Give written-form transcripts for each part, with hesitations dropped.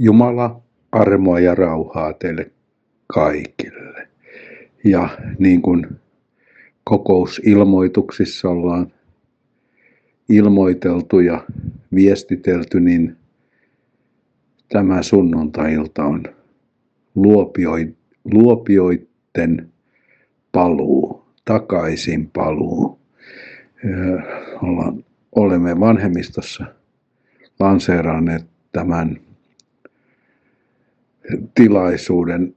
Jumala, armoa ja rauhaa teille kaikille. Ja niin kuin kokousilmoituksissa ollaan ilmoiteltu ja viestitelty, niin tämä sunnuntai-ilta on luopioiden paluu, takaisin paluu. Olemme vanhemmistossa lanseeranneet tämän tilaisuuden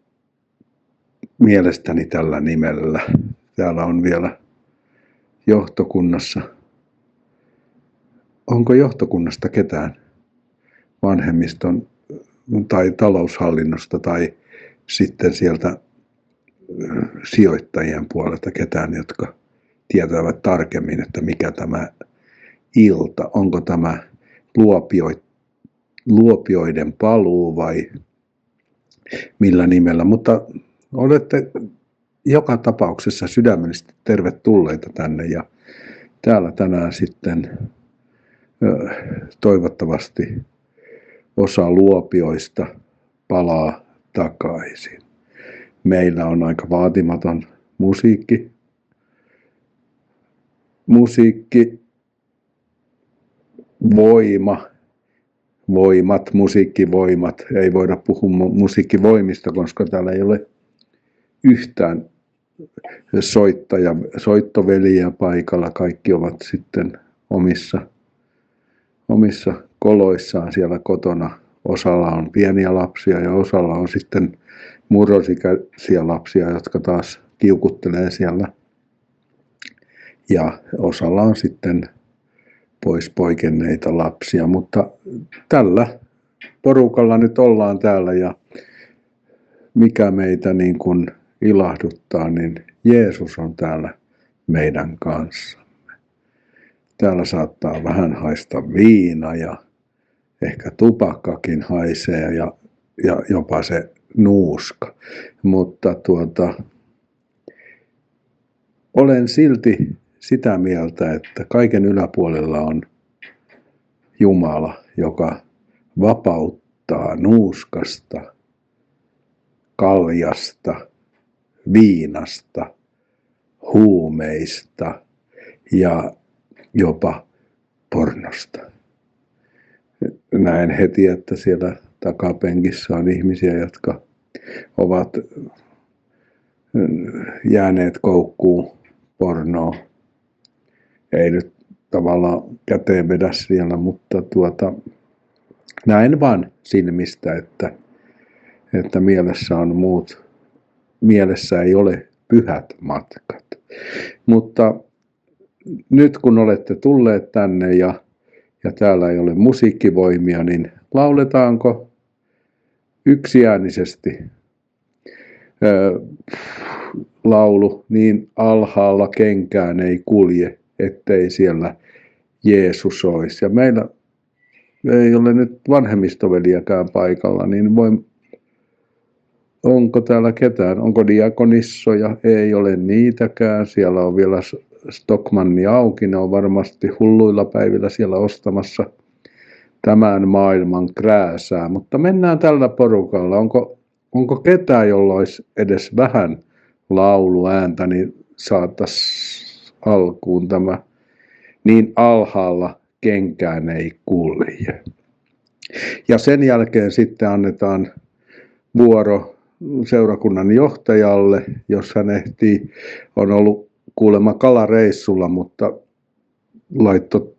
mielestäni tällä nimellä. Täällä on vielä johtokunnassa. Onko johtokunnasta ketään vanhemmiston tai taloushallinnosta tai sitten sieltä sijoittajien puolelta ketään, jotka tietävät tarkemmin, että mikä tämä ilta, onko tämä luopioiden paluu vai millä nimellä, mutta olette joka tapauksessa sydämellisesti tervetulleita tänne ja täällä tänään sitten toivottavasti osa luopioista palaa takaisin. Meillä on aika vaatimaton musiikkivoimat. Ei voida puhua musiikkivoimista, koska täällä ei ole yhtään soittoveliä paikalla. Kaikki ovat sitten omissa koloissaan siellä kotona. Osalla on pieniä lapsia ja osalla on sitten murrosikäisiä lapsia, jotka taas kiukuttelee siellä. Ja osalla on sitten pois poikenneita lapsia, mutta tällä porukalla nyt ollaan täällä ja mikä meitä niin kuin ilahduttaa, niin Jeesus on täällä meidän kanssamme. Täällä saattaa vähän haista viina ja ehkä tupakkakin haisee ja jopa se nuuska, mutta olen silti sitä mieltä, että kaiken yläpuolella on Jumala, joka vapauttaa nuuskasta, kaljasta, viinasta, huumeista ja jopa pornosta. Näen heti, että siellä takapenkissä on ihmisiä, jotka ovat jääneet koukkuun pornoon. Ei nyt tavallaan käteen vedä siellä, mutta näen vaan silmistä, että mielessä on muut. Mielessä ei ole pyhät matkat. Mutta nyt kun olette tulleet tänne ja täällä ei ole musiikkivoimia, niin lauletaanko yksiäänisesti laulu niin alhaalla kenkään ei kulje, ettei siellä Jeesus olisi. Ja meillä ei ole nyt vanhemmistoveliäkään paikalla, niin onko täällä ketään? Onko diakonissoja? Ei ole niitäkään. Siellä on vielä Stockmanni auki. Ne on varmasti hulluilla päivillä siellä ostamassa tämän maailman krääsää. Mutta mennään tällä porukalla. Onko ketään, jolla olisi edes vähän lauluääntä, niin saataisiin alkuun tämä niin alhaalla kenkään ei kulje. Ja sen jälkeen sitten annetaan vuoro seurakunnan johtajalle, jos hän ehtii. On ollut kuulemma kalareissulla, mutta laittoi,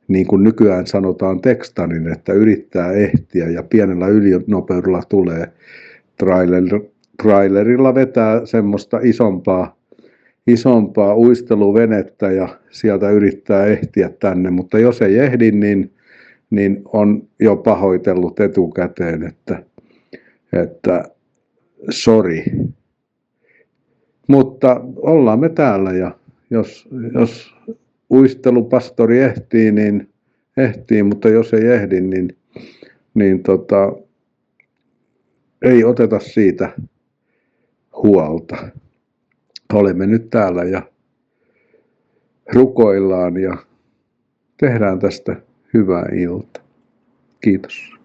niin kuin nykyään sanotaan tekstanin, että yrittää ehtiä ja pienellä ylinopeudella tulee. Trailerilla vetää semmoista isompaa uisteluvenettä ja sieltä yrittää ehtiä tänne, mutta jos ei ehdi, niin on jo pahoitellut etukäteen, että sori. Mutta ollaan me täällä ja jos uistelupastori ehtii, niin ehtii, mutta jos ei ehdi, niin ei oteta siitä huolta. Olemme nyt täällä ja rukoillaan ja tehdään tästä hyvää ilta. Kiitos.